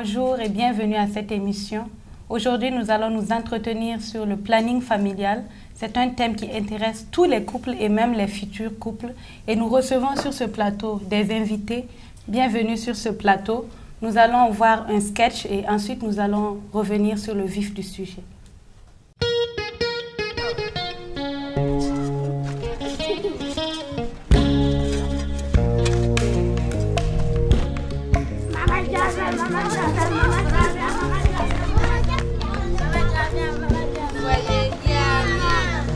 bonjour et bienvenue à cette émission. Aujourd'hui, nous allons nous entretenir sur le planning familial. C'est un thème qui intéresse tous les couples et même les futurs couples. Et nous recevons sur ce plateau des invités. Bienvenue sur ce plateau. Nous allons voir un sketch et ensuite nous allons revenir sur le vif du sujet.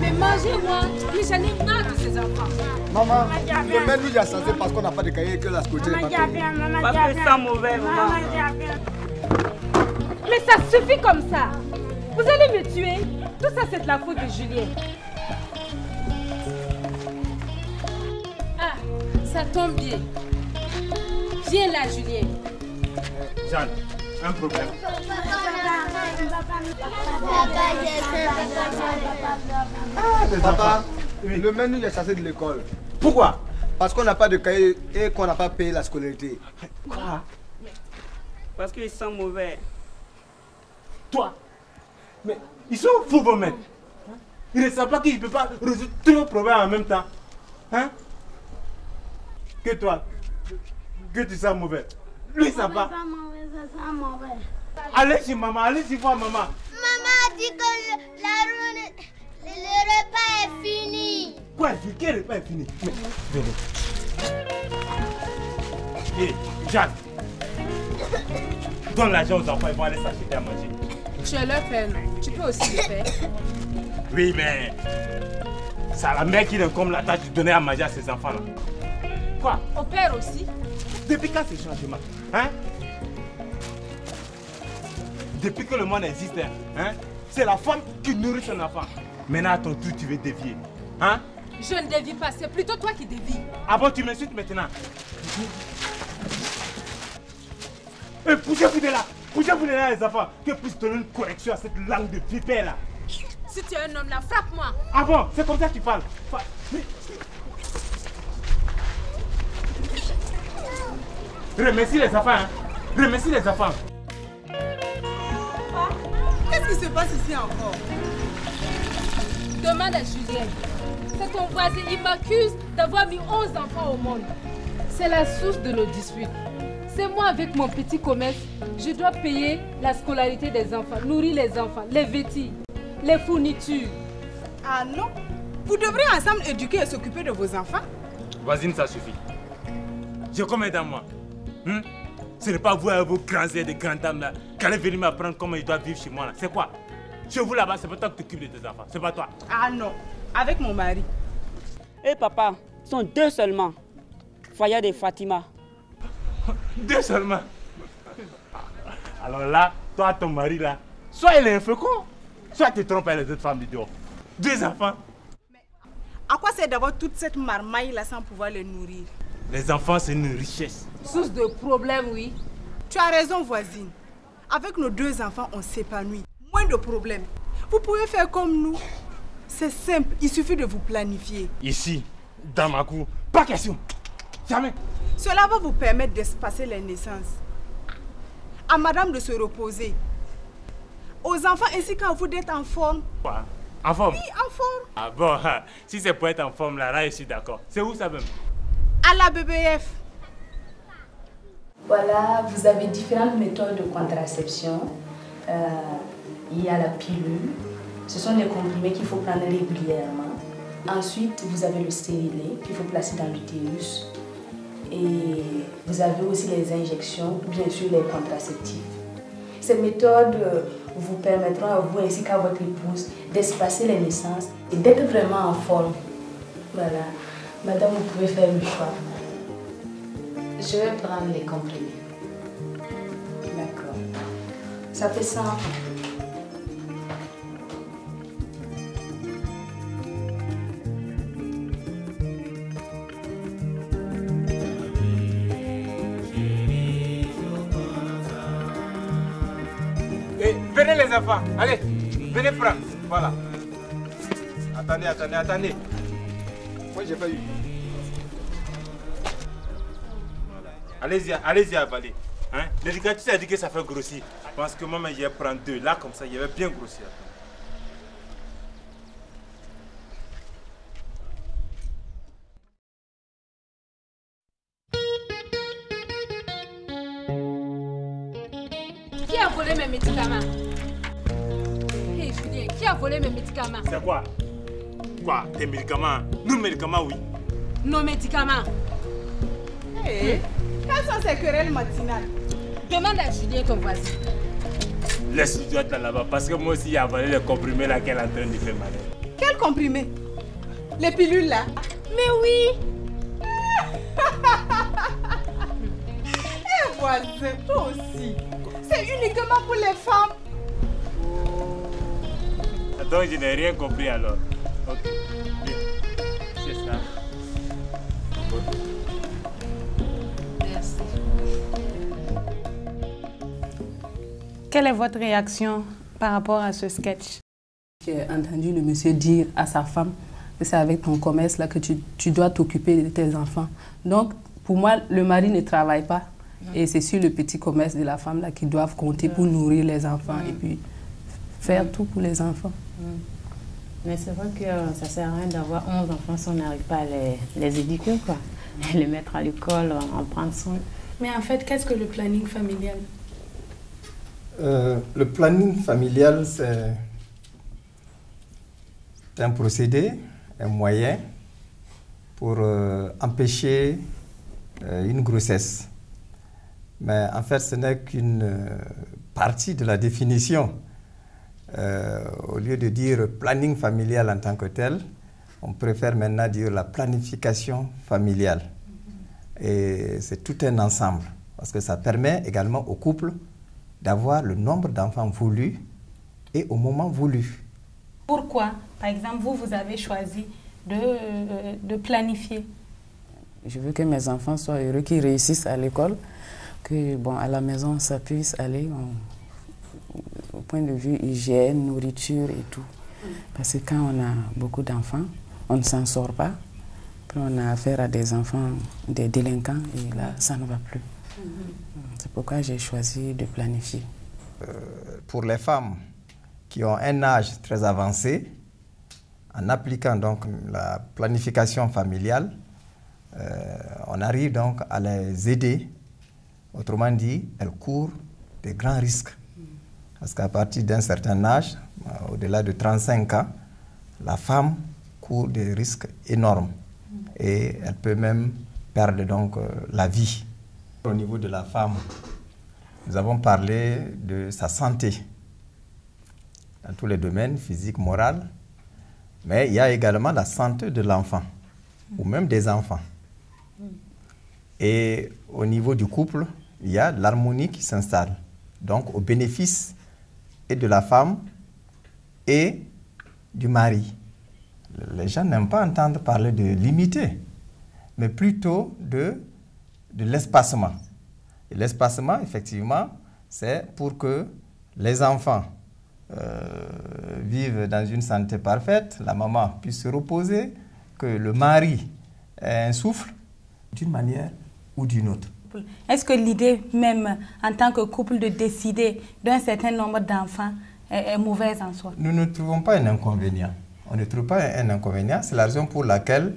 Mais mangez-moi, mais j'en ai marre de ces enfants. Maman, le menu il a censé parce qu'on n'a pas de cahier que la scolarité est pas Parce que c'est mauvais, maman. Mais ça suffit comme ça. Vous allez me tuer. Tout ça, c'est de la faute de Julien. Ah, ça tombe bien. Viens là, Julien. Jeanne, un problème. Papa, le menu il est chassé de l'école. Pourquoi? Parce qu'on n'a pas de cahier et qu'on n'a pas payé la scolarité. Quoi? Parce qu'ils sont mauvais. Toi? Mais ils sont fous, vos maîtres. Ils ne savent pas qu'ils ne peuvent pas résoudre tous nos problèmes en même temps. Hein? Que toi, que tu sois mauvais. Lui, il ne sait pas. Allez chez maman, allez chez voir maman. Maman a dit que le repas est fini. Quoi? Quel repas est fini? Mais, venez. Hé, Jeanne. Donne l'argent aux enfants, ils vont aller s'acheter à manger. Tu es leur père, non? Tu peux aussi le faire. Oui, mais c'est à la mère qui incombe la tâche de donner à manger à ses enfants-là. Quoi? Au père aussi. Depuis quand ce changement? Hein? Depuis que le monde existe, hein? C'est la femme qui nourrit son enfant. Maintenant, à ton tour, tu veux dévier. Hein? Je ne dévie pas, c'est plutôt toi qui dévies. Ah bon, tu m'insultes maintenant? Poussez-vous de là! Poussez-vous de là, les enfants! Que puisse donner une correction à cette langue de vipère là! Si tu es un homme là, frappe-moi. Ah bon, c'est comme ça que tu parles? Mais... Remercie les enfants, hein? Remercie les enfants! Qu'est-ce qui se passe ici encore? Demande à Julien. C'est ton voisin, il m'accuse d'avoir mis 11 enfants au monde. C'est la source de nos disputes. C'est moi avec mon petit commerce, je dois payer la scolarité des enfants, nourrir les enfants, les vêtir, les fournitures. Ah non? Vous devrez ensemble éduquer et s'occuper de vos enfants. Voisine, ça suffit. J'ai combien dans moi? Ce n'est pas vous avec vos grands airs de grandes dames là qui allez venir m'apprendre comment ils doivent vivre chez moi là. C'est quoi? Chez vous là-bas, c'est pas toi qui t'occupes de tes enfants, c'est pas toi. Ah non, avec mon mari. Et papa, ils sont deux seulement. Fayad et Fatima. Deux seulement. Alors là, toi, ton mari là, soit il est un fécond, soit tu te trompes avec les autres femmes du dehors. Deux enfants. Mais à quoi sert d'avoir toute cette marmaille là sans pouvoir les nourrir? Les enfants, c'est une richesse. Source de problème, oui. Tu as raison, voisine. Avec nos deux enfants, on s'épanouit. Moins de problèmes. Vous pouvez faire comme nous. C'est simple, il suffit de vous planifier. Ici, dans ma cour, pas question. Jamais. Cela va vous permettre d'espacer les naissances. À madame de se reposer. Aux enfants ainsi qu'à vous d'être en forme. Quoi? En forme? Oui, en forme. Ah bon, si c'est pour être en forme là, je suis d'accord. C'est où ça même? À la BBF. Voilà, vous avez différentes méthodes de contraception. Il y a la pilule. Ce sont des comprimés qu'il faut prendre régulièrement. Ensuite, vous avez le stérilet qu'il faut placer dans l'utérus. Et vous avez aussi les injections, bien sûr les contraceptifs. Ces méthodes vous permettront à vous ainsi qu'à votre épouse d'espacer les naissances et d'être vraiment en forme. Voilà. Madame, vous pouvez faire le choix. Je vais prendre les comprimés. D'accord. Ça fait 100. Venez les enfants, allez, venez prendre, voilà. Attendez. Moi, j'ai pas eu. Allez-y, avaler. Hein? L'éducatrice a dit que ça fait grossir. Je pense que moi, je vais prendre 2. Là, comme ça, il va bien grossir. Qui a volé mes médicaments? Hey Julien, qui a volé mes médicaments? C'est quoi? Quoi? Tes médicaments? Nos médicaments, oui. Nos médicaments? Hey, quelles sont ces querelles matinales? Demande à Julien, ton voisin. Laisse-le être là-bas, parce que moi aussi, j'ai avalé les comprimés là qu'elle est en train de faire mal. Quels comprimés? Les pilules là? Mais oui! Eh voisin, toi aussi. C'est uniquement pour les femmes. Donc je n'ai rien compris alors. Ok, bien. C'est ça. Merci. Quelle est votre réaction par rapport à ce sketch? J'ai entendu le monsieur dire à sa femme que c'est avec ton commerce là que tu dois t'occuper de tes enfants. Donc, pour moi, le mari ne travaille pas. Et c'est sur le petit commerce de la femme là qu'ils doivent compter pour nourrir les enfants et puis faire tout pour les enfants. Mais c'est vrai que ça ne sert à rien d'avoir 11 enfants si on n'arrive pas à les éduquer, quoi. Les mettre à l'école, en prendre soin. Mais en fait, qu'est-ce que le planning familial? Le planning familial, c'est un procédé, un moyen pour empêcher une grossesse. Mais en fait, ce n'est qu'une partie de la définition. Au lieu de dire planning familial en tant que tel, on préfère maintenant dire la planification familiale. Et c'est tout un ensemble, parce que ça permet également au couple d'avoir le nombre d'enfants voulus et au moment voulu. Pourquoi, par exemple, vous avez choisi de planifier? Je veux que mes enfants soient heureux, qu'ils réussissent à l'école, que bon, à la maison, ça puisse aller au point de vue hygiène, nourriture et tout. Parce que quand on a beaucoup d'enfants, on ne s'en sort pas. Puis on a affaire à des enfants, des délinquants, et là, ça ne va plus. C'est pourquoi j'ai choisi de planifier. Pour les femmes qui ont un âge très avancé, en appliquant donc la planification familiale, on arrive donc à les aider. Autrement dit, elles courent de grands risques. Parce qu'à partir d'un certain âge, au-delà de 35 ans, la femme court des risques énormes. Et elle peut même perdre donc la vie. Au niveau de la femme, nous avons parlé de sa santé dans tous les domaines, physique, moral. Mais il y a également la santé de l'enfant, ou même des enfants. Et au niveau du couple, il y a l'harmonie qui s'installe. Donc au bénéfice et de la femme et du mari. Les gens n'aiment pas entendre parler de limiter, mais plutôt de l'espacement. Et l'espacement, effectivement, c'est pour que les enfants vivent dans une santé parfaite, la maman puisse se reposer, que le mari ait un souffle d'une manière ou d'une autre. Est-ce que l'idée même, en tant que couple, de décider d'un certain nombre d'enfants est mauvaise en soi? Nous ne trouvons pas un inconvénient. On ne trouve pas un inconvénient. C'est la raison pour laquelle,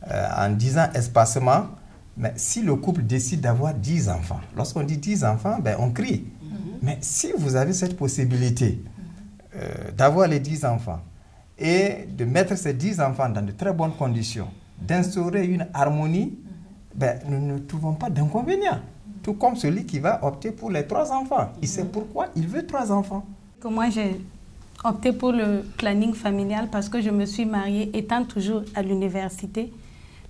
en disant espacement, mais si le couple décide d'avoir 10 enfants, lorsqu'on dit 10 enfants, ben on crie. Mais si vous avez cette possibilité d'avoir les 10 enfants et de mettre ces 10 enfants dans de très bonnes conditions, d'instaurer une harmonie, ben, nous ne trouvons pas d'inconvénient. Tout comme celui qui va opter pour les 3 enfants. Il sait pourquoi il veut 3 enfants. Moi, j'ai opté pour le planning familial parce que je me suis mariée étant toujours à l'université.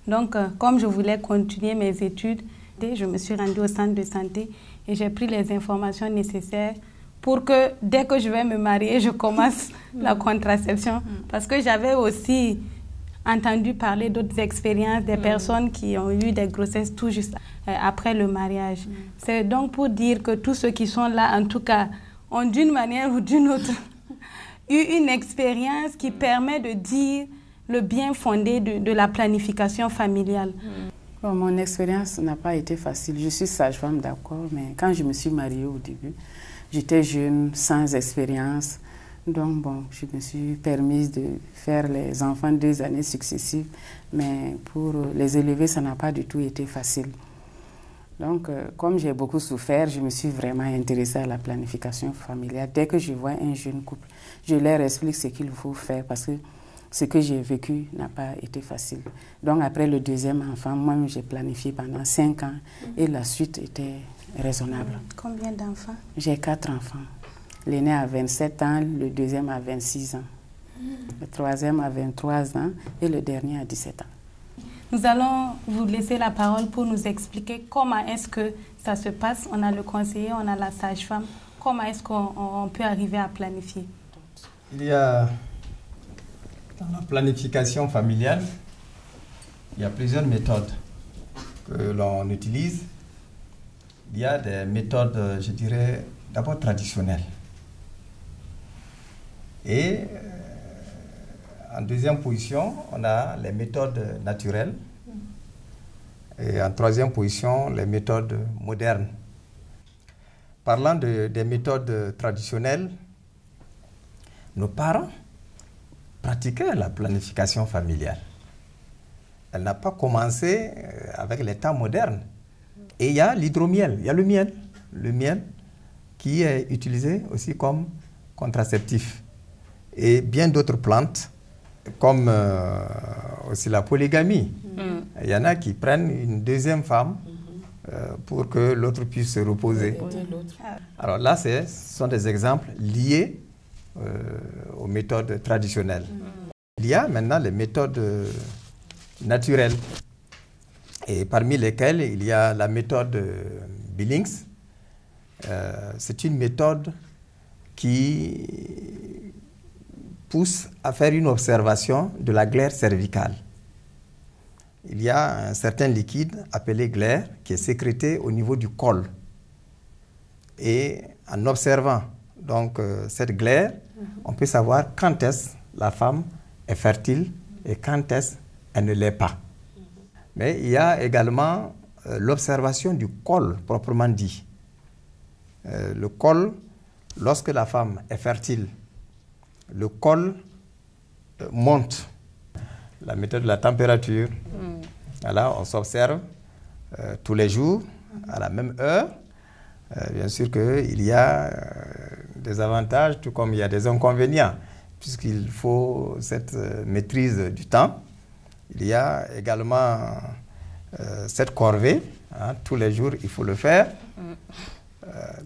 Donc, comme je voulais continuer mes études, je me suis rendue au centre de santé et j'ai pris les informations nécessaires pour que dès que je vais me marier, je commence la contraception. Parce que j'avais aussi entendu parler d'autres expériences, des personnes qui ont eu des grossesses tout juste après le mariage. C'est donc pour dire que tous ceux qui sont là, en tout cas, ont d'une manière ou d'une autre eu une expérience qui permet de dire le bien fondé de la planification familiale. Bon, mon expérience n'a pas été facile. Je suis sage-femme, d'accord, mais quand je me suis mariée au début, j'étais jeune, sans expérience. Donc, bon, je me suis permise de faire les enfants 2 années successives, mais pour les élever, ça n'a pas du tout été facile. Donc, comme j'ai beaucoup souffert, je me suis vraiment intéressée à la planification familiale. Dès que je vois un jeune couple, je leur explique ce qu'il faut faire parce que ce que j'ai vécu n'a pas été facile. Donc, après le 2e enfant, moi, j'ai planifié pendant 5 ans et la suite était raisonnable. Combien d'enfants? J'ai 4 enfants. L'aîné a 27 ans, le 2e a 26 ans, le 3e a 23 ans et le dernier a 17 ans. Nous allons vous laisser la parole pour nous expliquer comment est-ce que ça se passe. On a le conseiller, on a la sage-femme. Comment est-ce qu'on peut arriver à planifier? Il y a, dans la planification familiale, il y a plusieurs méthodes que l'on utilise. Il y a des méthodes, je dirais, d'abord traditionnelles. Et en deuxième position, on a les méthodes naturelles. Et en troisième position, les méthodes modernes. Parlant des méthodes traditionnelles, nos parents pratiquaient la planification familiale. Elle n'a pas commencé avec les temps modernes. Et il y a l'hydromiel, il y a le miel qui est utilisé aussi comme contraceptif. Et bien d'autres plantes, comme aussi la polygamie. Il y en a qui prennent une deuxième femme pour que l'autre puisse se reposer. Alors là, ce sont des exemples liés aux méthodes traditionnelles. Il y a maintenant les méthodes naturelles, et parmi lesquelles il y a la méthode Billings. C'est une méthode qui pousse à faire une observation de la glaire cervicale. Il y a un certain liquide appelé glaire qui est sécrété au niveau du col. Et en observant donc cette glaire, on peut savoir quand est-ce la femme est fertile et quand est-ce elle ne l'est pas. Mais il y a également l'observation du col proprement dit. Le col, lorsque la femme est fertile, le col monte. La méthode de la température. Voilà, on s'observe tous les jours, à la même heure. Bien sûr qu'il y a des avantages, tout comme il y a des inconvénients, puisqu'il faut cette maîtrise du temps. Il y a également cette corvée. Hein, tous les jours, il faut le faire.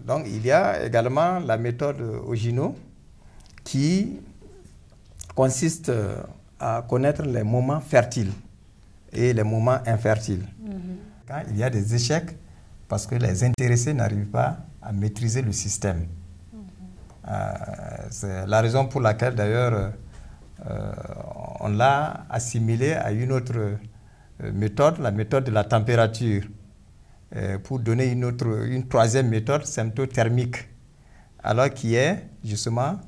Donc, il y a également la méthode Ogino qui consiste à connaître les moments fertiles et les moments infertiles. Quand il y a des échecs, parce que les intéressés n'arrivent pas à maîtriser le système. C'est la raison pour laquelle, d'ailleurs, on l'a assimilé à une autre méthode, la méthode de la température, pour donner une troisième méthode symptothermique, alors qui est justement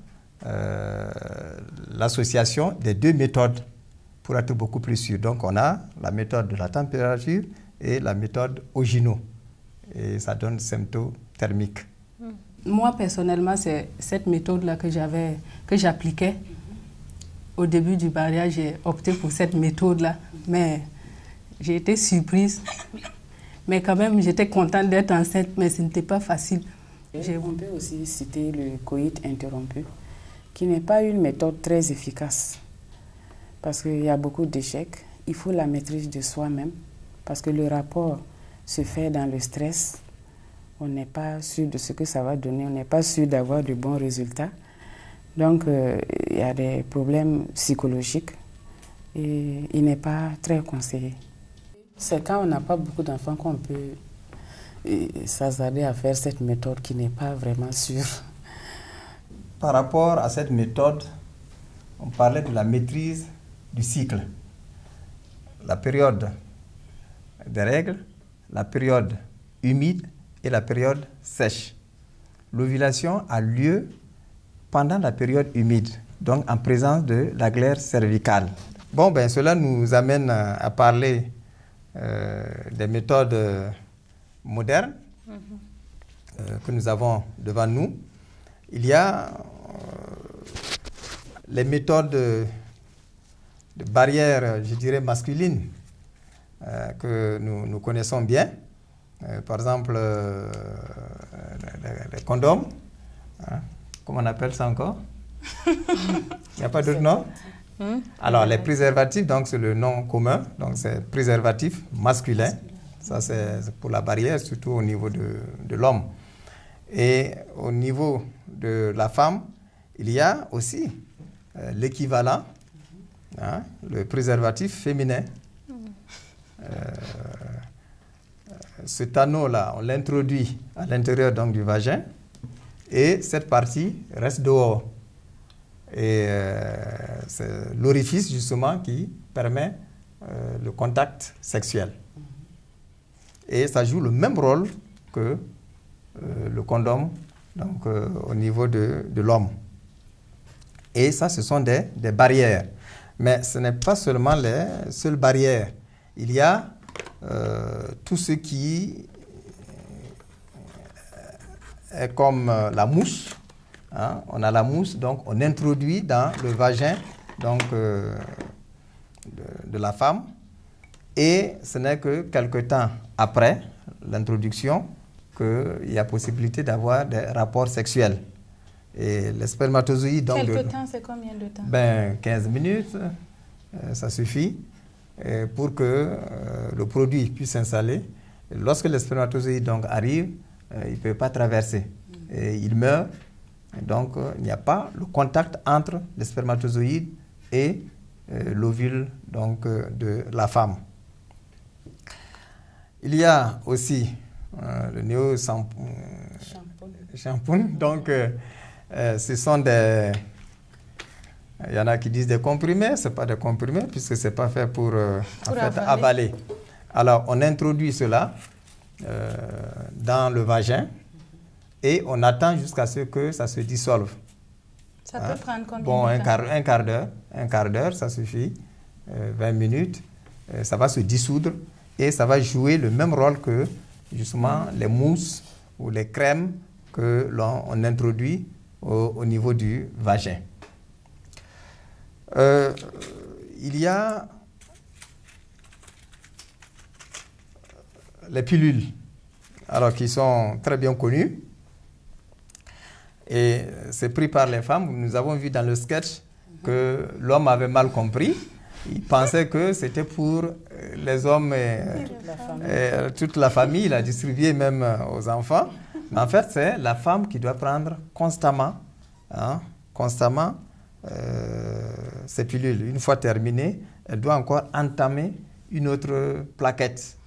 l'association des deux méthodes pour être beaucoup plus sûr. Donc on a la méthode de la température et la méthode Ogino, et ça donne symptothermique. Moi personnellement, c'est cette méthode-là que j'appliquais. Au début du mariage, j'ai opté pour cette méthode-là, mais j'ai été surprise. Mais quand même, j'étais contente d'être enceinte, mais ce n'était pas facile. On peut aussi citer le coït interrompu, qui n'est pas une méthode très efficace, parce qu'il y a beaucoup d'échecs. Il faut la maîtrise de soi-même, parce que le rapport se fait dans le stress. On n'est pas sûr de ce que ça va donner, on n'est pas sûr d'avoir de bons résultats. Donc, il y a des problèmes psychologiques et il n'est pas très conseillé. C'est quand on n'a pas beaucoup d'enfants qu'on peut s'hasarder à faire cette méthode qui n'est pas vraiment sûre. Par rapport à cette méthode, on parlait de la maîtrise du cycle. La période des règles, la période humide et la période sèche. L'ovulation a lieu pendant la période humide, donc en présence de la glaire cervicale. Bon, ben, cela nous amène à parler des méthodes modernes que nous avons devant nous. Il y a les méthodes de barrière, je dirais, masculine, que nous connaissons bien. Par exemple, les condoms. Hein? Comment on appelle ça encore? Il n'y a pas d'autre nom? Alors, les préservatifs, donc c'est le nom commun. Donc, c'est préservatif masculin. Ça, c'est pour la barrière, surtout au niveau de l'homme. Et au niveau de la femme, il y a aussi l'équivalent, hein, le préservatif féminin. Cet anneau-là, on l'introduit à l'intérieur donc du vagin et cette partie reste dehors. Et c'est l'orifice justement qui permet le contact sexuel. Et ça joue le même rôle que le condom donc, au niveau de l'homme. Et ça, ce sont des barrières. Mais ce n'est pas seulement les seules barrières. Il y a tout ce qui est comme la mousse. Hein? On a la mousse, donc on introduit dans le vagin donc, de la femme. Et ce n'est que quelque temps après l'introduction qu'il y a possibilité d'avoir des rapports sexuels. Et les spermatozoïdes... Donc, quelque temps, c'est combien de temps? 15 minutes, ça suffit pour que le produit puisse s'installer. Lorsque les spermatozoïdes donc, arrivent, il ne peut pas traverser. Et il meurt. Donc, il n'y a pas le contact entre les spermatozoïdes et l'ovule donc, de la femme. Il y a aussi le néo-shampoing. Donc, ce sont des... Il y en a qui disent des comprimés. Ce n'est pas des comprimés puisque ce n'est pas fait pour avaler. Alors, on introduit cela dans le vagin et on attend jusqu'à ce que ça se dissolve. Ça peut prendre combien de temps? Un quart d'heure, ça suffit. 20 minutes. Ça va se dissoudre et ça va jouer le même rôle que justement les mousses ou les crèmes que l'on introduit au niveau du vagin. Il y a les pilules, alors qui sont très bien connues. Et c'est pris par les femmes. Nous avons vu dans le sketch que l'homme avait mal compris. Il pensait que c'était pour les hommes et toute la famille. Il a distribué même aux enfants. Mais en fait, c'est la femme qui doit prendre constamment ces pilules. Une fois terminée, elle doit encore entamer une autre plaquette.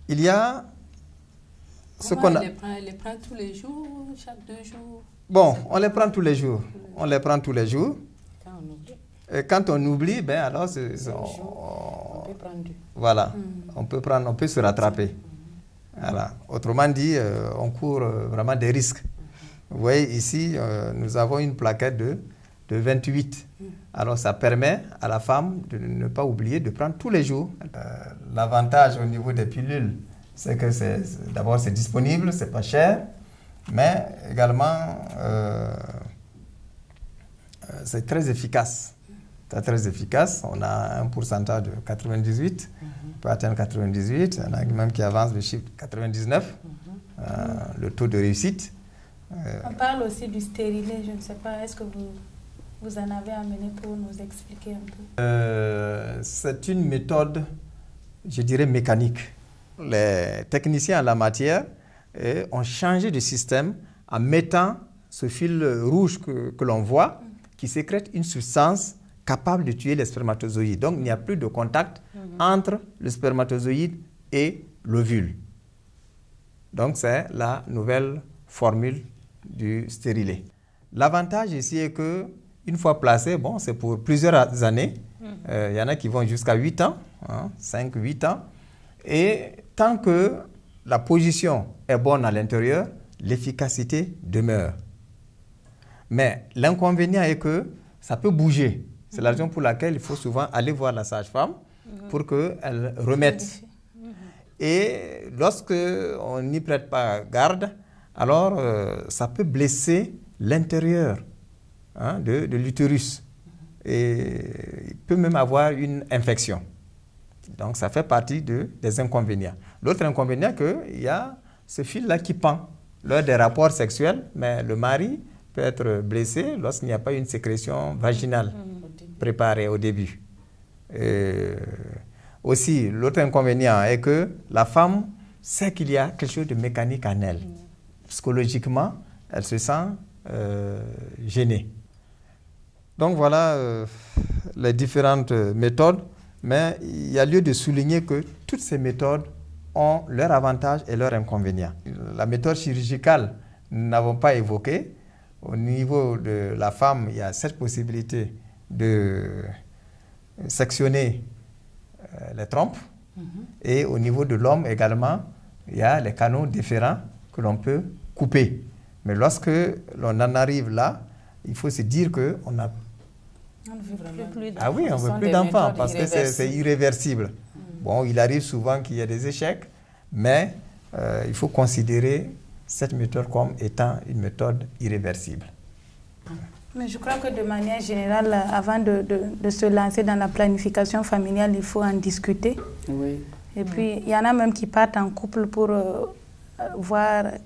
Il y a ce qu'on a... Elle les prend tous les jours, chaque 2 jours? Bon, on les prend tous les jours. On les prend tous les jours. Quand on oublie. Et quand on oublie, ben alors on peut prendre deux. Voilà, on peut se rattraper. Voilà. Autrement dit, on court vraiment des risques. Vous voyez ici, nous avons une plaquette de 28. Alors ça permet à la femme de ne pas oublier de prendre tous les jours. L'avantage au niveau des pilules, c'est que d'abord c'est disponible, c'est pas cher, mais également c'est très efficace. C'est très efficace. On a un pourcentage de 98, on peut atteindre 98, il y en a même qui avance le chiffre 99, le taux de réussite. On parle aussi du stérilet, je ne sais pas, est-ce que vous en avez amené pour nous expliquer un peu? C'est une méthode, je dirais, mécanique. Les techniciens en la matière ont changé de système en mettant ce fil rouge que l'on voit, qui sécrète une substance capable de tuer les spermatozoïdes. Donc, il n'y a plus de contact entre le spermatozoïde et l'ovule. Donc, c'est la nouvelle formule du stérilet. L'avantage ici est que une fois placé, bon, c'est pour plusieurs années. Il y en a qui vont jusqu'à 8 ans, 5-8 ans. Et tant que la position est bonne à l'intérieur, l'efficacité demeure. Mais l'inconvénient est que ça peut bouger. C'est la raison pour laquelle il faut souvent aller voir la sage-femme pour qu'elle remette. Et lorsque on n'y prête pas garde, alors ça peut blesser l'intérieur de l'utérus. Et il peut même avoir une infection. Donc ça fait partie des inconvénients. L'autre inconvénient, qu'il y a ce fil-là qui pend lors des rapports sexuels, mais le mari peut être blessé lorsqu'il n'y a pas une sécrétion vaginale préparée au début. Aussi, l'autre inconvénient est que la femme sait qu'il y a quelque chose de mécanique en elle. Psychologiquement, elle se sent gênée. Donc voilà les différentes méthodes, mais il y a lieu de souligner que toutes ces méthodes ont leurs avantages et leurs inconvénients. La méthode chirurgicale, nous n'avons pas évoqué. Au niveau de la femme, il y a cette possibilité de sectionner les trompes. Et au niveau de l'homme également, il y a les canaux déférents que l'on peut couper. Mais lorsque l'on en arrive là, il faut se dire qu'on a... On ne veut plus d'enfants. Ah oui, on ne veut plus d'enfants parce que c'est irréversible. Bon, il arrive souvent qu'il y ait des échecs, mais il faut considérer cette méthode comme étant une méthode irréversible. Mais je crois que de manière générale, avant de se lancer dans la planification familiale, il faut en discuter. Oui. Et puis, il y en a même qui partent en couple pour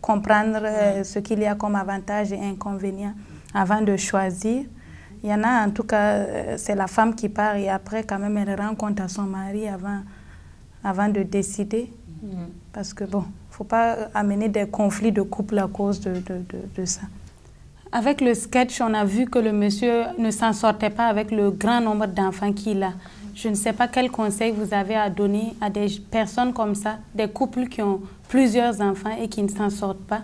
comprendre ce qu'il y a comme avantages et inconvénients avant de choisir. Il y en a, en tout cas, c'est la femme qui part et après, quand même, elle rend compte à son mari avant de décider. Parce que, bon, il ne faut pas amener des conflits de couple à cause de ça. Avec le sketch, on a vu que le monsieur ne s'en sortait pas avec le grand nombre d'enfants qu'il a. Je ne sais pas quel conseil vous avez à donner à des personnes comme ça, des couples qui ont plusieurs enfants et qui ne s'en sortent pas.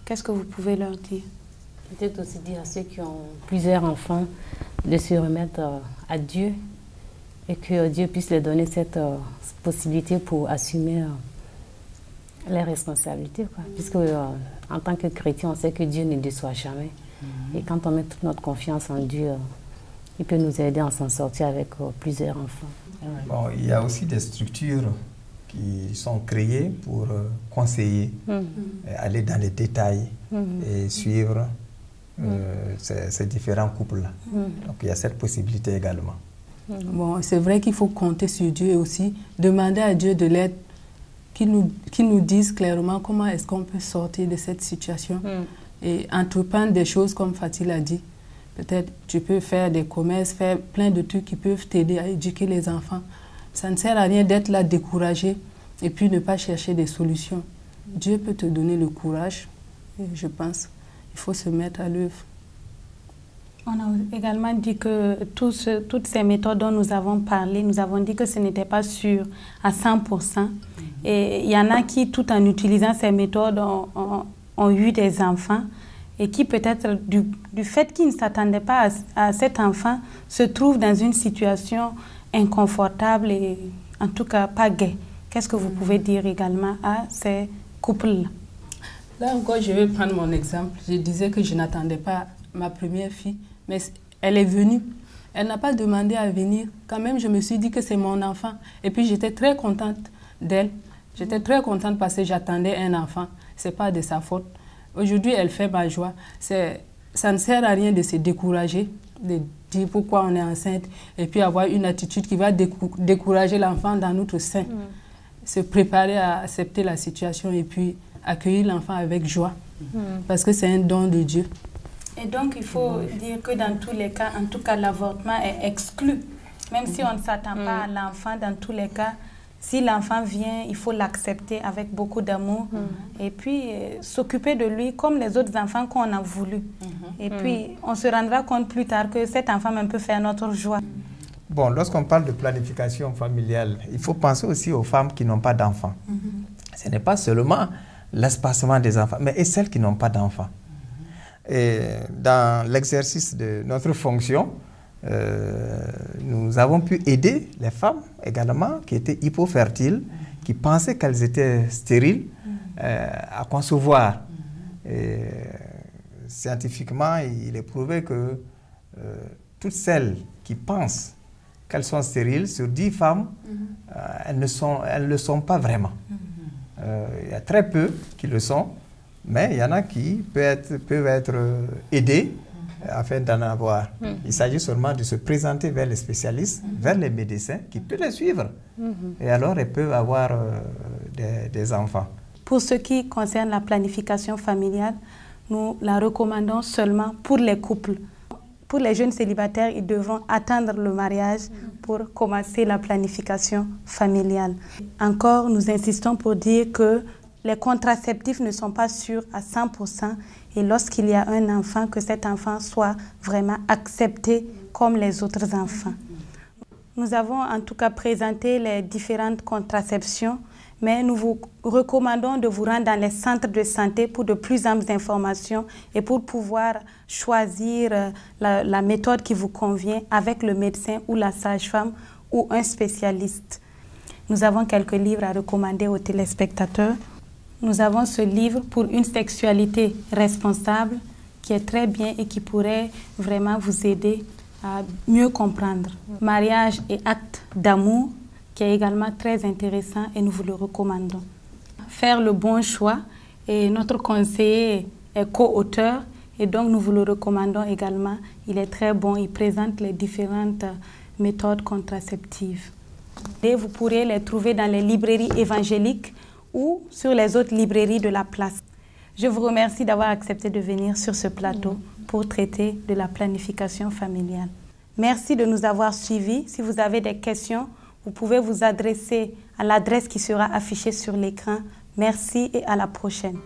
Qu'est-ce que vous pouvez leur dire? Peut-être aussi dire à ceux qui ont plusieurs enfants de se remettre à Dieu et que Dieu puisse leur donner cette possibilité pour assumer les responsabilités. Puisque en tant que chrétien, on sait que Dieu ne déçoit jamais. Et quand on met toute notre confiance en Dieu, il peut nous aider à s'en sortir avec plusieurs enfants. Bon, il y a aussi des structures qui sont créées pour conseiller, aller dans les détails et suivre ces différents couples-là. Donc il y a cette possibilité également. Bon, c'est vrai qu'il faut compter sur Dieu aussi, demander à Dieu de l'aide, qu'il nous dise clairement comment est-ce qu'on peut sortir de cette situation. Et entreprendre des choses comme Fatih l'a dit. Peut-être tu peux faire des commerces, faire plein de trucs qui peuvent t'aider à éduquer les enfants. Ça ne sert à rien d'être là découragé et puis ne pas chercher des solutions. Dieu peut te donner le courage et je pense qu'il faut se mettre à l'œuvre. On a également dit que toutes ces méthodes dont nous avons parlé, nous avons dit que ce n'était pas sûr à 100%. Et il y en a qui, tout en utilisant ces méthodes, ont eu des enfants et qui peut-être du fait qu'ils ne s'attendaient pas à cet enfant se trouvent dans une situation inconfortable et en tout cas pas gaie. Qu'est-ce que vous pouvez dire également à ces couples-là? Là encore, je vais prendre mon exemple. Je disais que je n'attendais pas ma première fille, mais elle est venue. Elle n'a pas demandé à venir. Quand même, je me suis dit que c'est mon enfant. Et puis, j'étais très contente d'elle. J'étais très contente parce que j'attendais un enfant. Ce n'est pas de sa faute. Aujourd'hui, elle fait ma joie. Ça ne sert à rien de se décourager, de dire pourquoi on est enceinte et puis avoir une attitude qui va décourager l'enfant dans notre sein. Se préparer à accepter la situation et puis accueillir l'enfant avec joie. Parce que c'est un don de Dieu. Et donc, il faut dire que dans tous les cas, en tout cas, l'avortement est exclu. Même si on ne s'attend pas à l'enfant, dans tous les cas, si l'enfant vient, il faut l'accepter avec beaucoup d'amour et puis s'occuper de lui comme les autres enfants qu'on a voulu. Et puis, on se rendra compte plus tard que cet enfant même peut faire notre joie. Bon, lorsqu'on parle de planification familiale, il faut penser aussi aux femmes qui n'ont pas d'enfants. Ce n'est pas seulement l'espacement des enfants, mais et celles qui n'ont pas d'enfants. Et dans l'exercice de notre fonction, nous avons pu aider les femmes également qui étaient hypofertiles, qui pensaient qu'elles étaient stériles, à concevoir. Et scientifiquement, il est prouvé que toutes celles qui pensent qu'elles sont stériles, sur 10 femmes, elles ne le sont pas vraiment. Il y a très peu qui le sont, mais il y en a qui peuvent être aidés afin d'en avoir. Il s'agit seulement de se présenter vers les spécialistes, vers les médecins qui peuvent les suivre. Et alors, elles peuvent avoir des enfants. Pour ce qui concerne la planification familiale, nous la recommandons seulement pour les couples. Pour les jeunes célibataires, ils devront attendre le mariage pour commencer la planification familiale. Encore, nous insistons pour dire que les contraceptifs ne sont pas sûrs à 100% et lorsqu'il y a un enfant, que cet enfant soit vraiment accepté comme les autres enfants. Nous avons en tout cas présenté les différentes contraceptions, mais nous vous recommandons de vous rendre dans les centres de santé pour de plus amples informations et pour pouvoir choisir la méthode qui vous convient avec le médecin ou la sage-femme ou un spécialiste. Nous avons quelques livres à recommander aux téléspectateurs. Nous avons ce livre pour une sexualité responsable qui est très bien et qui pourrait vraiment vous aider à mieux comprendre. Mariage et actes d'amour, qui est également très intéressant et nous vous le recommandons. Faire le bon choix, et notre conseiller est co-auteur et donc nous vous le recommandons également. Il est très bon, il présente les différentes méthodes contraceptives. Et vous pourrez les trouver dans les librairies évangéliques ou sur les autres librairies de la place. Je vous remercie d'avoir accepté de venir sur ce plateau pour traiter de la planification familiale. Merci de nous avoir suivis. Si vous avez des questions, vous pouvez vous adresser à l'adresse qui sera affichée sur l'écran. Merci et à la prochaine.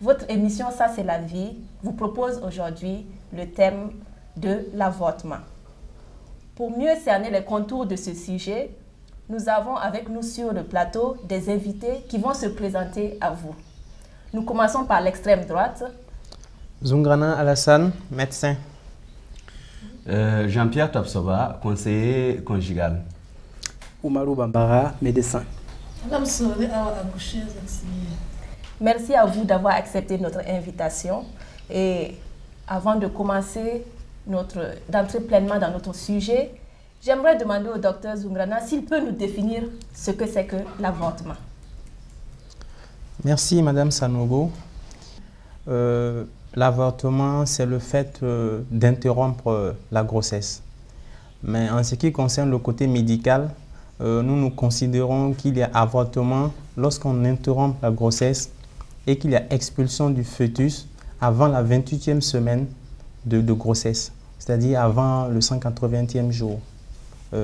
Votre émission Ça c'est la vie vous propose aujourd'hui le thème de l'avortement. Pour mieux cerner les contours de ce sujet, nous avons avec nous sur le plateau des invités qui vont se présenter à vous. Nous commençons par l'extrême droite. Zungrana Alassane, médecin. Jean-Pierre Topsoba, conseiller conjugal. Oumarou Bambara, médecin. Merci à vous d'avoir accepté notre invitation. Et avant de commencer, d'entrer pleinement dans notre sujet, j'aimerais demander au docteur Zungrana s'il peut nous définir ce que c'est que l'avortement. Merci Madame Sanogo. L'avortement, c'est le fait d'interrompre la grossesse. Mais en ce qui concerne le côté médical, nous considérons qu'il y a avortement lorsqu'on interrompt la grossesse et qu'il y a expulsion du fœtus avant la 28e semaine de grossesse, c'est-à-dire avant le 180e jour.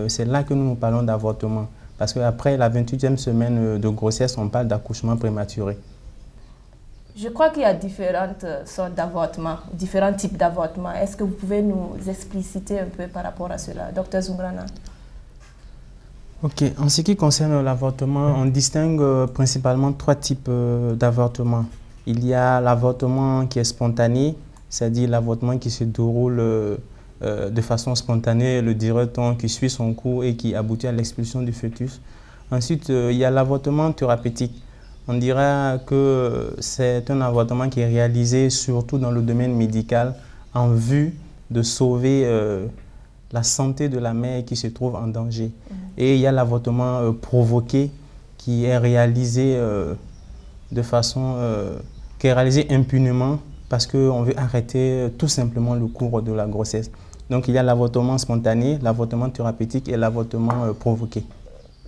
C'est là que nous parlons d'avortement, parce qu'après la 28e semaine de grossesse, on parle d'accouchement prématuré. Je crois qu'il y a différentes sortes d'avortements, différents types d'avortements. Est-ce que vous pouvez nous expliciter un peu par rapport à cela, Dr Zungrana? Ok, en ce qui concerne l'avortement, on distingue principalement 3 types d'avortement. Il y a l'avortement qui est spontané, c'est-à-dire l'avortement qui se déroule de façon spontanée, le dilaton qui suit son cours et qui aboutit à l'expulsion du fœtus. Ensuite, il y a l'avortement thérapeutique. On dira que c'est un avortement qui est réalisé surtout dans le domaine médical en vue de sauver la santé de la mère qui se trouve en danger. Et il y a l'avortement provoqué qui est réalisé de façon qui est réalisée impunément parce qu'on veut arrêter tout simplement le cours de la grossesse. Donc il y a l'avortement spontané, l'avortement thérapeutique et l'avortement provoqué.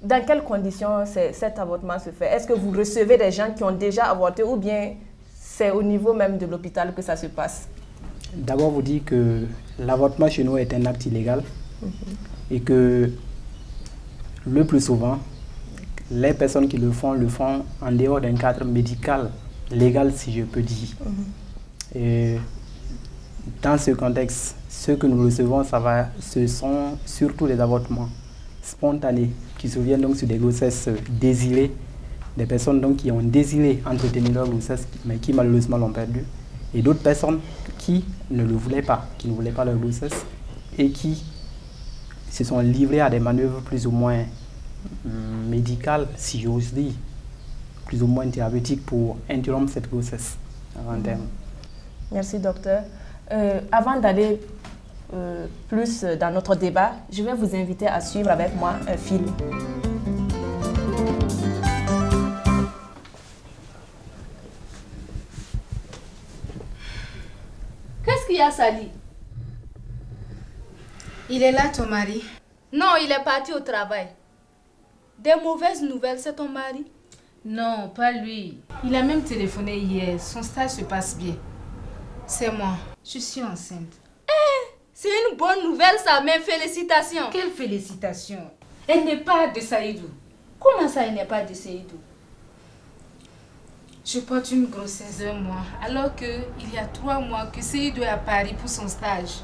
Dans quelles conditions cet avortement se fait? Est-ce que vous recevez des gens qui ont déjà avorté ou bien c'est au niveau même de l'hôpital que ça se passe? D'abord, vous dites que l'avortement chez nous est un acte illégal et que le plus souvent, les personnes qui le font en dehors d'un cadre médical, légal si je peux dire. Et dans ce contexte, ce que nous recevons, ce sont surtout les avortements spontanés qui surviennent donc sur des grossesses désirées, des personnes donc qui ont désiré entretenir leur grossesse mais qui malheureusement l'ont perdu, et d'autres personnes qui ne le voulaient pas, qui ne voulaient pas leur grossesse et qui se sont livrées à des manœuvres plus ou moins médicales, si j'ose dire, plus ou moins thérapeutiques pour interrompre cette grossesse avant terme. Merci docteur. Avant d'aller plus dans notre débat, je vais vous inviter à suivre avec moi un film. Qu'est-ce qu'il y a, Sali? Il est là, ton mari? Non, il est parti au travail. Des mauvaises nouvelles, c'est ton mari? Non, pas lui. Il a même téléphoné hier. Son stage se passe bien. C'est moi. Je suis enceinte. C'est une bonne nouvelle, ça, mes félicitations. Quelle félicitation? Elle n'est pas de Saïdou. Comment ça, elle n'est pas de Saïdou? Je porte une grossesse d'1 mois, alors qu'il y a 3 mois que Saïdou est à Paris pour son stage.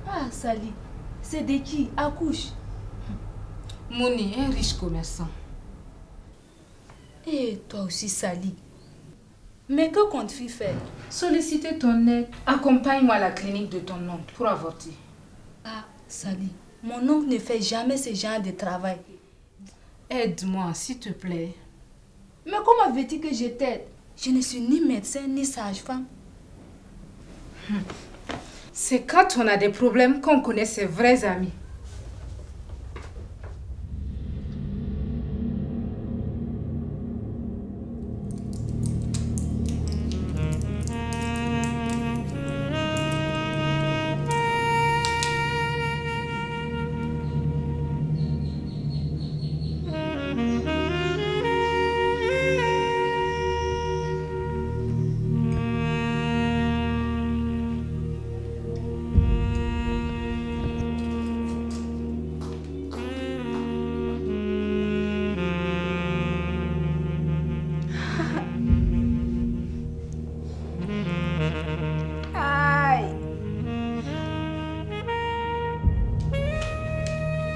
Ah, Sali, c'est de qui? Accouche. Mouni, un riche commerçant. Et toi aussi, Sali. Mais que comptes-tu faire? Solliciter ton aide. Accompagne-moi à la clinique de ton oncle pour avorter. Ah, Sali, mon oncle ne fait jamais ce genre de travail. Aide-moi, s'il te plaît. Mais comment veux-tu que je t'aide? Je ne suis ni médecin ni sage-femme. C'est quand on a des problèmes qu'on connaît ses vrais amis.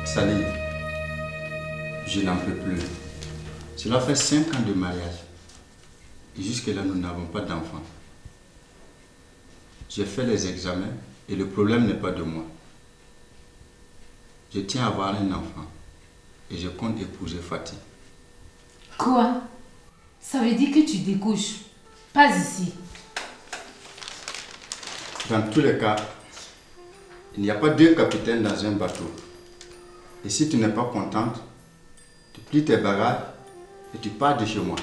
Sali, je n'en peux plus. Cela fait 5 ans de mariage. Et jusque-là, nous n'avons pas d'enfant. J'ai fait les examens et le problème n'est pas de moi. Je tiens à avoir un enfant et je compte épouser Fatih. Quoi? Ça veut dire que tu découches. Pas ici. Dans tous les cas, il n'y a pas 2 capitaines dans un bateau. Et si tu n'es pas contente, tu plies tes bagages et tu pars de chez moi.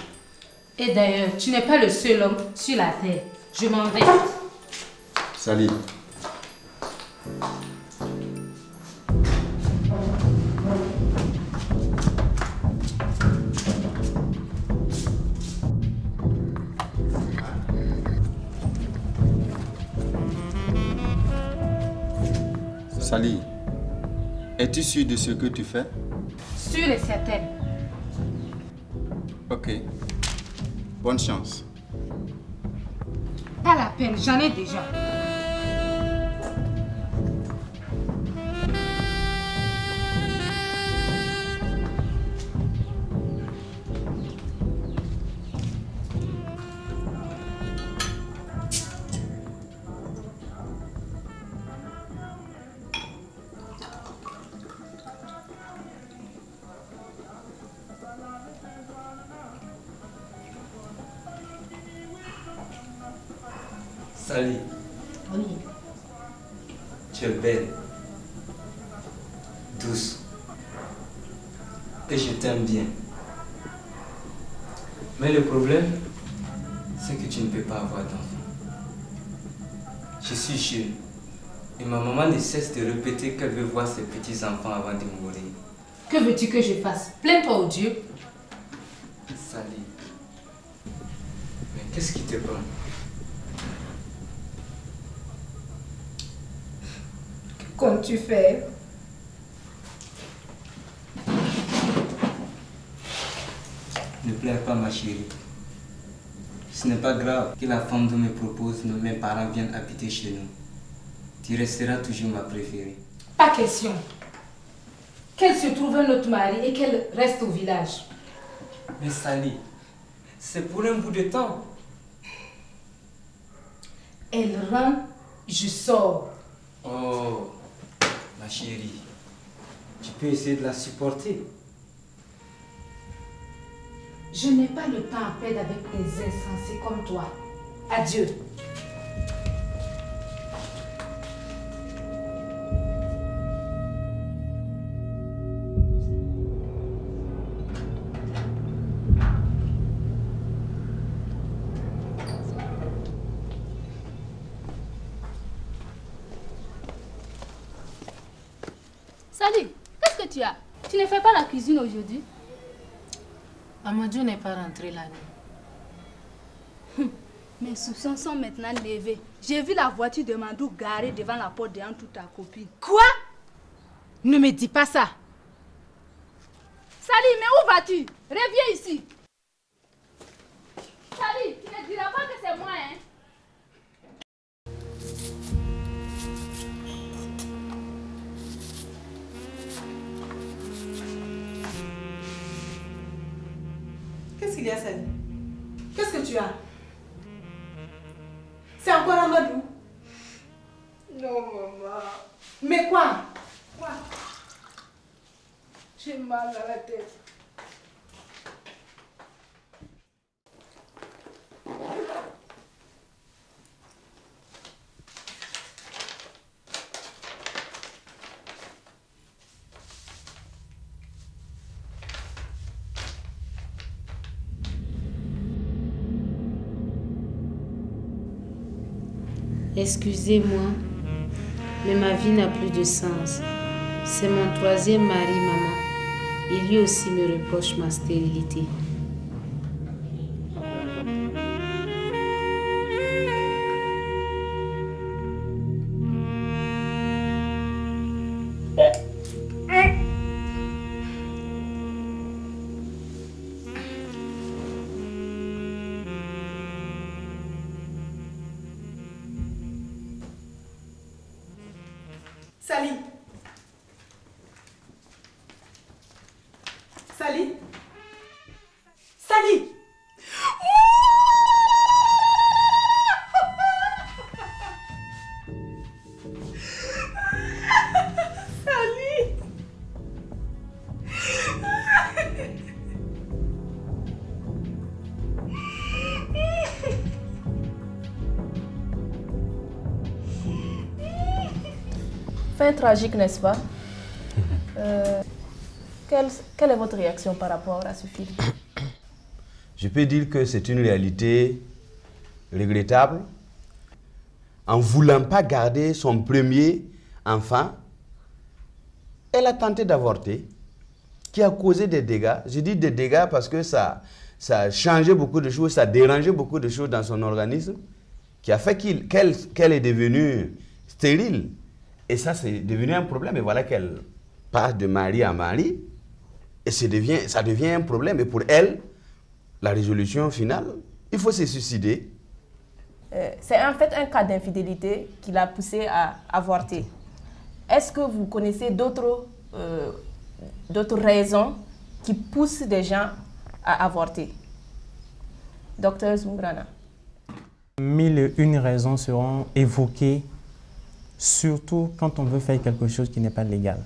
Et d'ailleurs, tu n'es pas le seul homme sur la terre. Je m'en vais. Salut. Sali, es-tu sûr de ce que tu fais? Sûre et certaine. Ok. Bonne chance. Pas la peine, j'en ai déjà. Sali. Oui. Tu es belle, douce, et je t'aime bien. Mais le problème, c'est que tu ne peux pas avoir d'enfant. Je suis jeune. Et ma maman ne cesse de répéter qu'elle veut voir ses petits-enfants avant de mourir. Que veux-tu que je fasse? Plains-toi au Dieu. Sally. Mais qu'est-ce qui te prend? Que comptes-tu faire? Ne pleure pas, ma chérie. Ce n'est pas grave que la femme dont me propose mes parents viennent habiter chez nous. Tu resteras toujours ma préférée. Pas question. Qu'elle se trouve un autre mari et qu'elle reste au village. Mais Sally, c'est pour un bout de temps. Elle rentre, je sors. Oh, ma chérie, tu peux essayer de la supporter. Je n'ai pas le temps à perdre avec des insensés comme toi. Adieu. Salut, qu'est-ce que tu as? Tu ne fais pas la cuisine aujourd'hui? Amadou n'est pas rentré la nuit. Mes soupçons sont maintenant levés. J'ai vu la voiture de Mandou garée devant la porte de toute ta copine. Quoi? Ne me dis pas ça. Salut, mais où vas-tu? Reviens ici. Salut, tu ne diras pas que c'est moi, hein? Qu'est-ce qu'il y a, Sally? Qu'est-ce que tu as? C'est encore Amadou? Non, maman. Mais quoi? Quoi? J'ai mal à la tête. Excusez-moi, mais ma vie n'a plus de sens. C'est mon troisième mari, maman. Il lui aussi me reproche ma stérilité. Sally. Sally. Sally. Sally. Fin tragique, n'est-ce pas? Quelle est votre réaction par rapport à ce film? Je peux dire que c'est une réalité regrettable. En ne voulant pas garder son premier enfant, elle a tenté d'avorter, qui a causé des dégâts. Je dis des dégâts parce que ça a changé beaucoup de choses, ça a dérangé beaucoup de choses dans son organisme, qui a fait qu'elle est devenue stérile. Et ça, c'est devenu un problème. Et voilà qu'elle passe de mari à mari. Et ça devient un problème. Et pour elle, la résolution finale, il faut se suicider. C'est en fait un cas d'infidélité qui l'a poussé à avorter. Est-ce que vous connaissez d'autres raisons qui poussent des gens à avorter? Docteur Zumbrana. 1001 raisons seront évoquées, surtout quand on veut faire quelque chose qui n'est pas légal.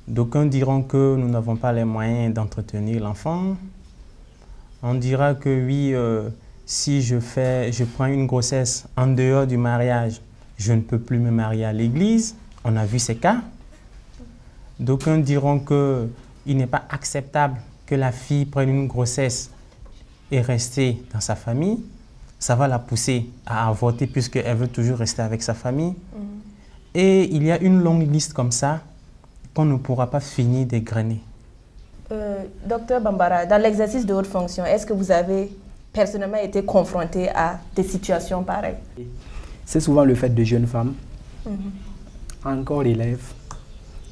D'aucuns diront que nous n'avons pas les moyens d'entretenir l'enfant. On dira que oui, si je prends une grossesse en dehors du mariage, je ne peux plus me marier à l'église. On a vu ces cas. D'aucuns diront qu'il n'est pas acceptable que la fille prenne une grossesse et rester dans sa famille, ça va la pousser à avorter puisqu'elle veut toujours rester avec sa famille. Et il y a une longue liste comme ça qu'on ne pourra pas finir d'égrener. Docteur Bambara, dans l'exercice de votre fonction, est-ce que vous avez personnellement été confronté à des situations pareilles? C'est souvent le fait de jeunes femmes, encore élèves,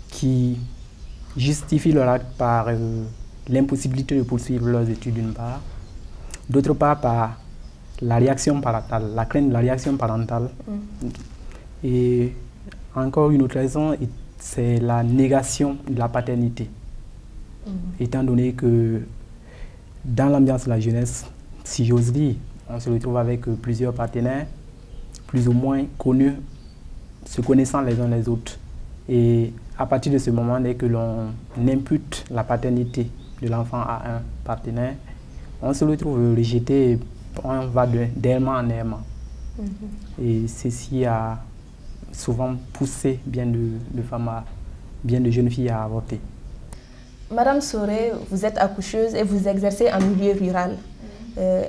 qui justifient leur acte par l'impossibilité de poursuivre leurs études d'une part, d'autre part par la réaction parentale, la crainte de la réaction parentale. Et encore une autre raison, c'est la négation de la paternité. Étant donné que dans l'ambiance de la jeunesse, si j'ose dire, on se retrouve avec plusieurs partenaires, plus ou moins connus, se connaissant les uns les autres. Et à partir de ce moment, dès que l'on impute la paternité de l'enfant à un partenaire, on se retrouve rejeté et on va d'aimant en aimant. Et ceci a souvent poussé bien de femmes, bien de jeunes filles à avorter. Madame Soré, vous êtes accoucheuse et vous exercez en milieu rural.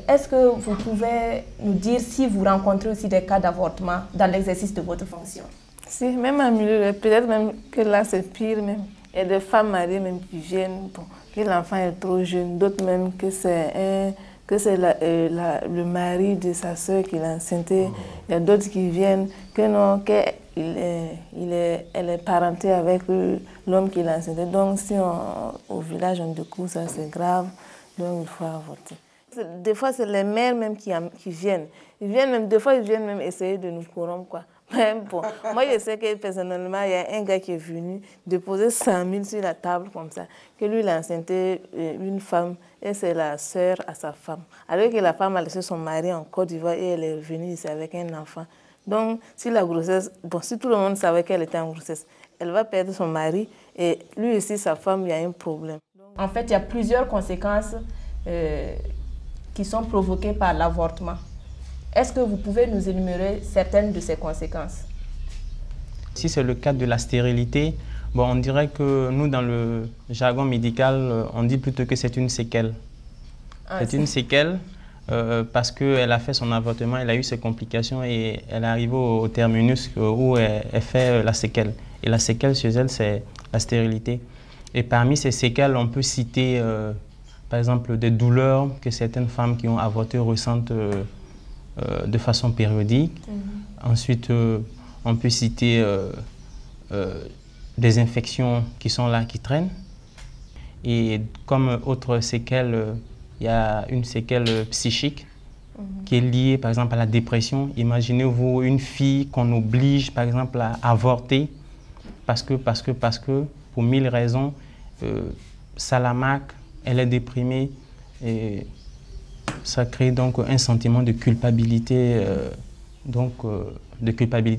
Est-ce que vous pouvez nous dire si vous rencontrez aussi des cas d'avortement dans l'exercice de votre fonction? Si, même en milieu rural, peut-être même que là c'est pire même. Il y a des femmes mariées même qui viennent, bon, que l'enfant est trop jeune, d'autres même que c'est le mari de sa soeur qui l'a enceinté. Il y a d'autres qui viennent que non, elle est parentée avec l'homme qui l'a enceinté. Donc si au village on découvre ça, c'est grave, donc il faut avorter. Des fois c'est les mères même qui viennent. Ils viennent même, des fois ils viennent même essayer de nous corrompre quoi. Mais bon, moi je sais que personnellement il y a un gars qui est venu déposer 100 000 sur la table comme ça, que lui il a enceinté une femme et c'est la sœur à sa femme. Alors que la femme a laissé son mari en Côte d'Ivoire et elle est venue ici avec un enfant. Donc si la grossesse, bon si tout le monde savait qu'elle était en grossesse, elle va perdre son mari et lui aussi sa femme, il y a un problème. En fait, il y a plusieurs conséquences qui sont provoquées par l'avortement. Est-ce que vous pouvez nous énumérer certaines de ces conséquences? Si c'est le cas de la stérilité, bon, on dirait que nous, dans le jargon médical, on dit plutôt que c'est une séquelle. C'est une séquelle parce qu'elle a fait son avortement, elle a eu ses complications et elle est arrivée au terminus où elle fait la séquelle. Et la séquelle chez elle, c'est la stérilité. Et parmi ces séquelles, on peut citer, par exemple, des douleurs que certaines femmes qui ont avorté ressentent de façon périodique. Ensuite, on peut citer des infections qui sont là, qui traînent. Et comme autre séquelle, il y a une séquelle psychique qui est liée, par exemple, à la dépression. Imaginez-vous une fille qu'on oblige, par exemple, à avorter parce que, pour 1000 raisons, ça la marque, elle est déprimée et ça crée donc un sentiment de culpabilité,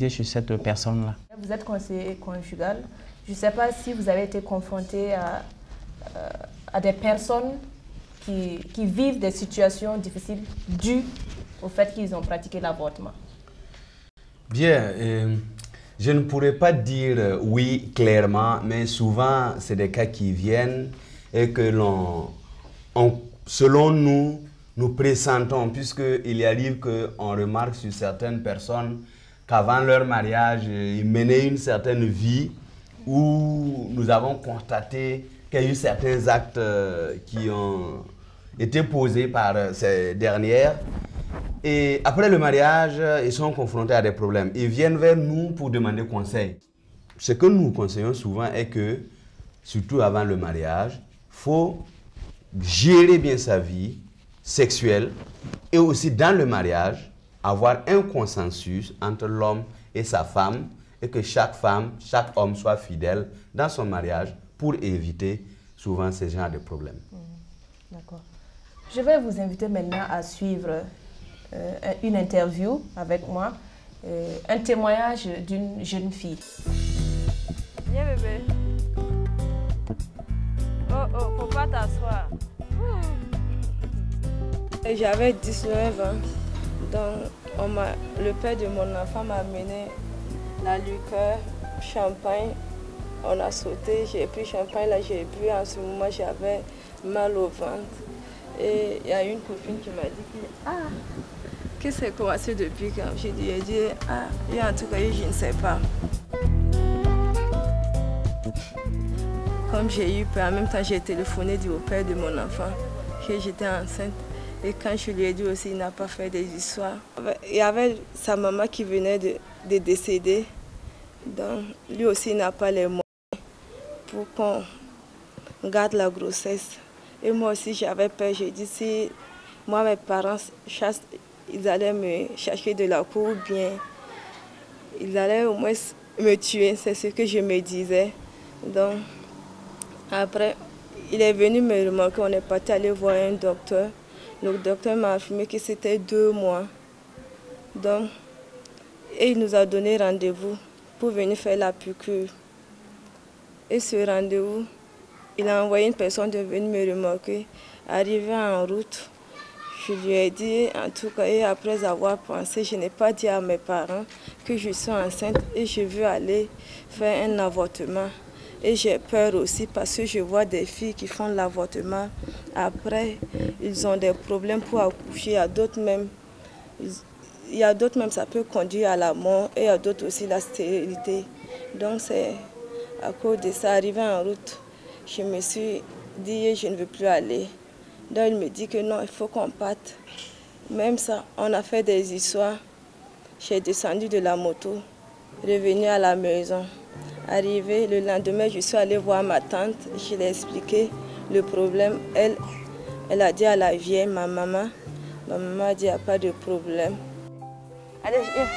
chez cette personne-là. Vous êtes conseiller conjugal. Je ne sais pas si vous avez été confronté à des personnes qui vivent des situations difficiles dues au fait qu'ils ont pratiqué l'avortement. Bien, je ne pourrais pas dire oui clairement, mais souvent c'est des cas qui viennent et que selon nous, nous pressentons, puisqu'il arrive qu'on remarque sur certaines personnes qu'avant leur mariage, ils menaient une certaine vie où nous avons constaté qu'il y a eu certains actes qui ont été posés par ces dernières. Et après le mariage, ils sont confrontés à des problèmes. Ils viennent vers nous pour demander conseil. Ce que nous conseillons souvent est que, surtout avant le mariage, il faut gérer bien sa vie sexuelle et aussi dans le mariage, avoir un consensus entre l'homme et sa femme et que chaque femme, chaque homme soit fidèle dans son mariage pour éviter souvent ce genre de problèmes. D'accord. Je vais vous inviter maintenant à suivre une interview avec moi, un témoignage d'une jeune fille. Viens bébé. Oh, faut pas t'asseoir. J'avais 19 ans, donc le père de mon enfant m'a amené la liqueur, champagne. On a sauté, j'ai pris champagne, là j'ai bu. En ce moment, j'avais mal au ventre. Et il y a une copine qui m'a dit que c'est commencé depuis quand. J'ai dit, et en tout cas, je ne sais pas. Comme j'ai eu peur, en même temps, j'ai téléphoné au père de mon enfant que j'étais enceinte. Et quand je lui ai dit aussi, il n'a pas fait des histoires. Il y avait sa maman qui venait de décéder. Donc, lui aussi n'a pas les moyens pour qu'on garde la grossesse. Et moi aussi, j'avais peur. J'ai dit, si moi, mes parents chassent, ils allaient me chercher de la cour, ou bien ils allaient au moins me tuer. C'est ce que je me disais. Donc, après, il est venu me remarquer, on est parti aller voir un docteur. Le docteur m'a affirmé que c'était 2 mois. Donc, et il nous a donné rendez-vous pour venir faire la piqûre. Et ce rendez-vous, il a envoyé une personne de venir me remarquer. Arrivé en route, je lui ai dit, en tout cas, et après avoir pensé, je n'ai pas dit à mes parents que je suis enceinte et je veux aller faire un avortement. Et j'ai peur aussi parce que je vois des filles qui font l'avortement. Après, ils ont des problèmes pour accoucher. Il y a d'autres même, ça peut conduire à la mort. Et il y a d'autres aussi la stérilité. Donc c'est à cause de ça, arrivé en route, je me suis dit je ne veux plus aller. Donc il me dit que non, il faut qu'on parte. Même ça, on a fait des histoires. J'ai descendu de la moto, revenu à la maison. Arrivé le lendemain, je suis allée voir ma tante, je lui ai expliqué le problème. Elle a dit à la vieille, ma maman a dit, il n'y a pas de problème. Allez, viens.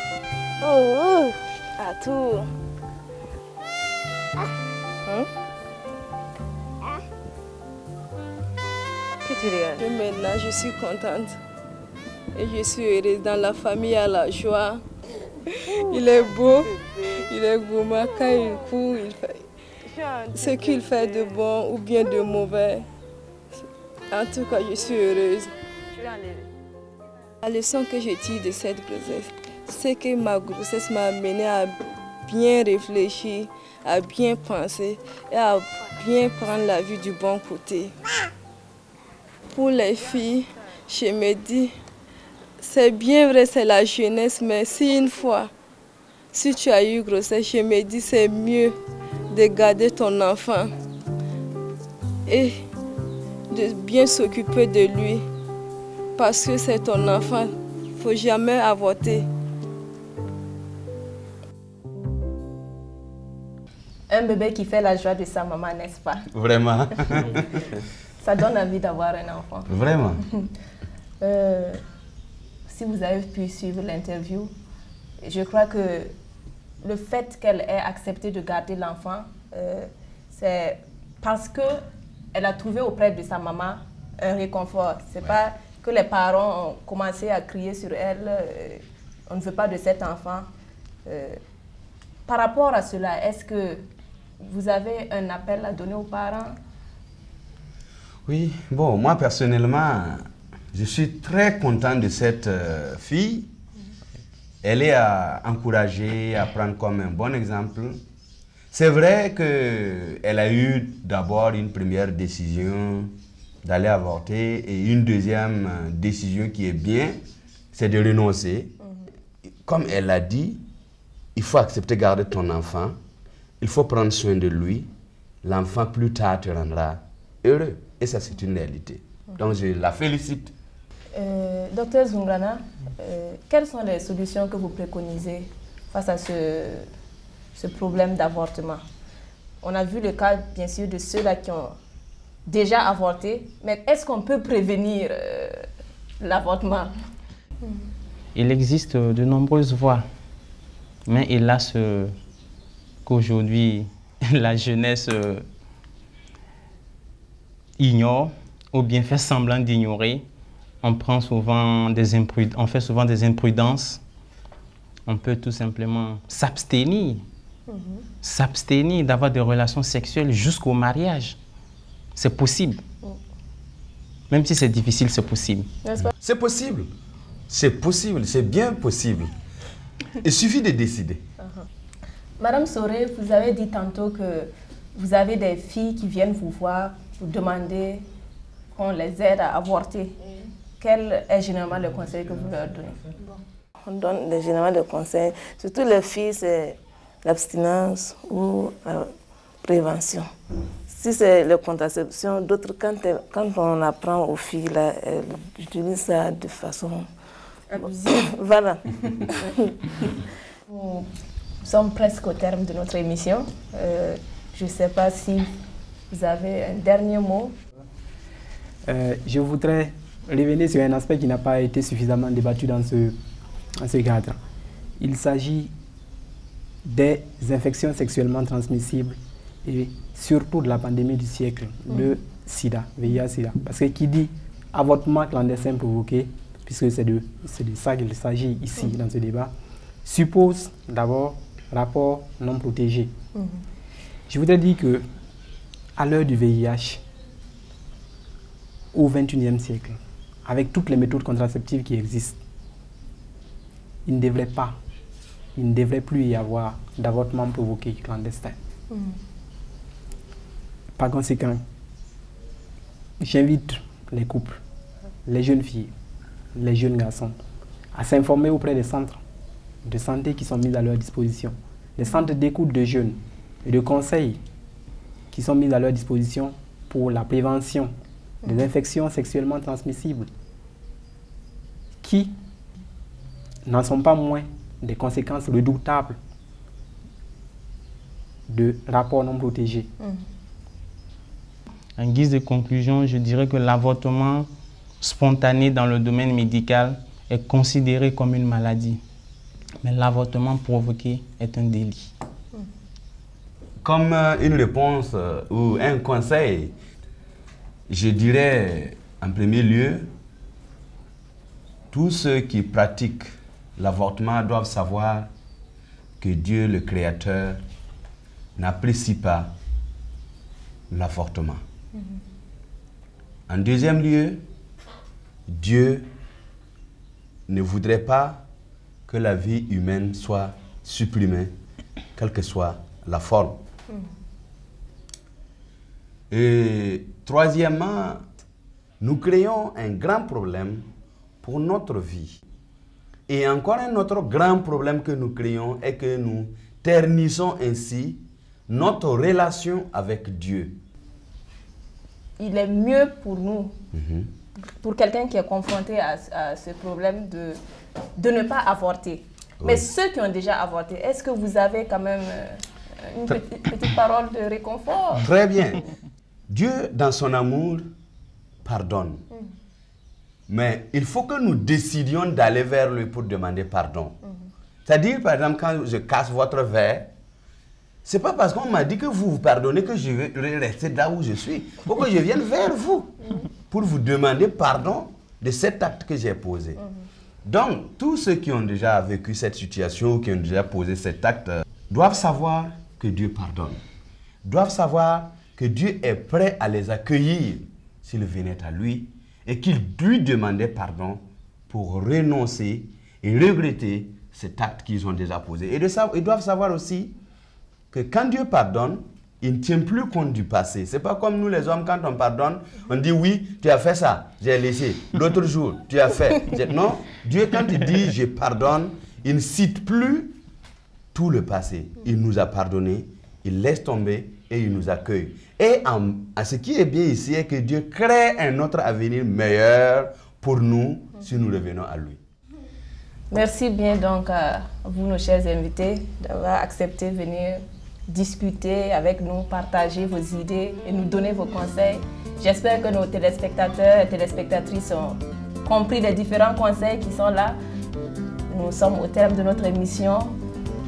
Oh, à tout. Qu'est-ce que tu regardes? Maintenant, je suis contente. Et je suis heureuse. Dans la famille, à la joie. Il est beau, il est gourmand. Quand il court, il fait ce qu'il fait de bon ou bien de mauvais. En tout cas, je suis heureuse. La leçon que je tire de cette grossesse, c'est que ma grossesse m'a amenée à bien réfléchir, à bien penser et à bien prendre la vie du bon côté. Pour les filles, je me dis, c'est bien vrai, c'est la jeunesse, mais si une fois, si tu as eu grossesse, je me dis c'est mieux de garder ton enfant et de bien s'occuper de lui parce que c'est ton enfant, il ne faut jamais avorter. Un bébé qui fait la joie de sa maman, n'est-ce pas? Vraiment. Ça donne envie d'avoir un enfant. Vraiment. Si vous avez pu suivre l'interview, je crois que le fait qu'elle ait accepté de garder l'enfant, c'est parce qu'elle a trouvé auprès de sa maman un réconfort. C'est pas que les parents ont commencé à crier sur elle, on ne veut pas de cet enfant. Par rapport à cela, est-ce que vous avez un appel à donner aux parents? Oui, bon, moi personnellement, je suis très content de cette fille. Elle est à encourager, à prendre comme un bon exemple. C'est vrai qu'elle a eu d'abord une première décision d'aller avorter et une deuxième décision qui est bien, c'est de renoncer. Comme elle l'a dit, il faut accepter de garder ton enfant, il faut prendre soin de lui. L'enfant plus tard te rendra heureux. Et ça, c'est une réalité. Donc, je la félicite. Docteur Zungrana, quelles sont les solutions que vous préconisez face à ce problème d'avortement? On a vu le cas, bien sûr, de ceux-là qui ont déjà avorté, mais est-ce qu'on peut prévenir l'avortement? Il existe de nombreuses voies, mais hélas qu'aujourd'hui la jeunesse ignore ou bien fait semblant d'ignorer. On fait souvent des imprudences. On peut tout simplement s'abstenir. S'abstenir d'avoir des relations sexuelles jusqu'au mariage. C'est possible. Même si c'est difficile, c'est possible. C'est possible. C'est possible. C'est bien possible. Il suffit de décider. Madame Soré, vous avez dit tantôt que vous avez des filles qui viennent vous voir, vous demander qu'on les aide à avorter, quel est généralement le conseil que vous leur donnez? On donne généralement des conseils, surtout les filles, c'est l'abstinence ou la prévention. Si c'est la contraception, d'autres, quand on apprend aux filles, là, elles utilisent ça de façon abusive. Voilà. Nous sommes presque au terme de notre émission. Je ne sais pas si vous avez un dernier mot. Je voudrais revenir sur un aspect qui n'a pas été suffisamment débattu dans ce cadre. Il s'agit des infections sexuellement transmissibles et surtout de la pandémie du siècle, le sida, VIH-Sida. Parce que qui dit avortement clandestin provoqué, puisque c'est de ça qu'il s'agit ici dans ce débat, suppose d'abord rapport non protégé. Je voudrais dire que à l'heure du VIH, au XXIe siècle, avec toutes les méthodes contraceptives qui existent, il ne devrait plus y avoir d'avortement provoqué clandestin. Par conséquent, j'invite les couples, les jeunes filles, les jeunes garçons à s'informer auprès des centres de santé qui sont mis à leur disposition, des centres d'écoute de jeunes et de conseils qui sont mis à leur disposition pour la prévention des infections sexuellement transmissibles qui n'en sont pas moins des conséquences redoutables de rapports non protégés. En guise de conclusion, je dirais que l'avortement spontané dans le domaine médical est considéré comme une maladie. Mais l'avortement provoqué est un délit. Comme une réponse ou un conseil, je dirais en premier lieu, tous ceux qui pratiquent l'avortement doivent savoir que Dieu, le Créateur, n'apprécie pas l'avortement. En deuxième lieu, Dieu ne voudrait pas que la vie humaine soit supprimée, quelle que soit la forme. Et troisièmement, nous créons un grand problème pour notre vie. Et encore un autre grand problème que nous créons est que nous ternissons ainsi notre relation avec Dieu. Il est mieux pour nous, pour quelqu'un qui est confronté à ce problème de ne pas avorter. Oui. Mais ceux qui ont déjà avorté, est-ce que vous avez quand même une petite parole de réconfort? Très bien. Dieu, dans son amour, pardonne. Mais il faut que nous décidions d'aller vers lui pour demander pardon. C'est-à-dire, par exemple, quand je casse votre verre, ce n'est pas parce qu'on m'a dit que vous pardonnez que je vais rester là où je suis. Il faut que je vienne vers vous pour vous demander pardon de cet acte que j'ai posé. Donc, tous ceux qui ont déjà vécu cette situation ou qui ont déjà posé cet acte doivent savoir que Dieu pardonne. Doivent savoir que Dieu est prêt à les accueillir s'ils venaient à lui et qu'il lui demandait pardon pour renoncer et regretter cet acte qu'ils ont déjà posé. Et ils doivent savoir aussi que quand Dieu pardonne, il ne tient plus compte du passé. Ce n'est pas comme nous les hommes, quand on pardonne, on dit oui, tu as fait ça, j'ai laissé. L'autre jour, tu as fait. Non, Dieu, quand il dit je pardonne, il ne cite plus tout le passé. Il nous a pardonné, il laisse tomber et il nous accueille. Et ce qui est bien ici est que Dieu crée un autre avenir meilleur pour nous si nous revenons à lui. Merci bien donc à vous, nos chers invités, d'avoir accepté de venir discuter avec nous, partager vos idées et nous donner vos conseils. J'espère que nos téléspectateurs et téléspectatrices ont compris les différents conseils qui sont là. Nous sommes au terme de notre émission.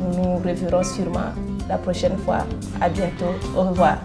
Nous nous reverrons sûrement la prochaine fois. À bientôt. Au revoir.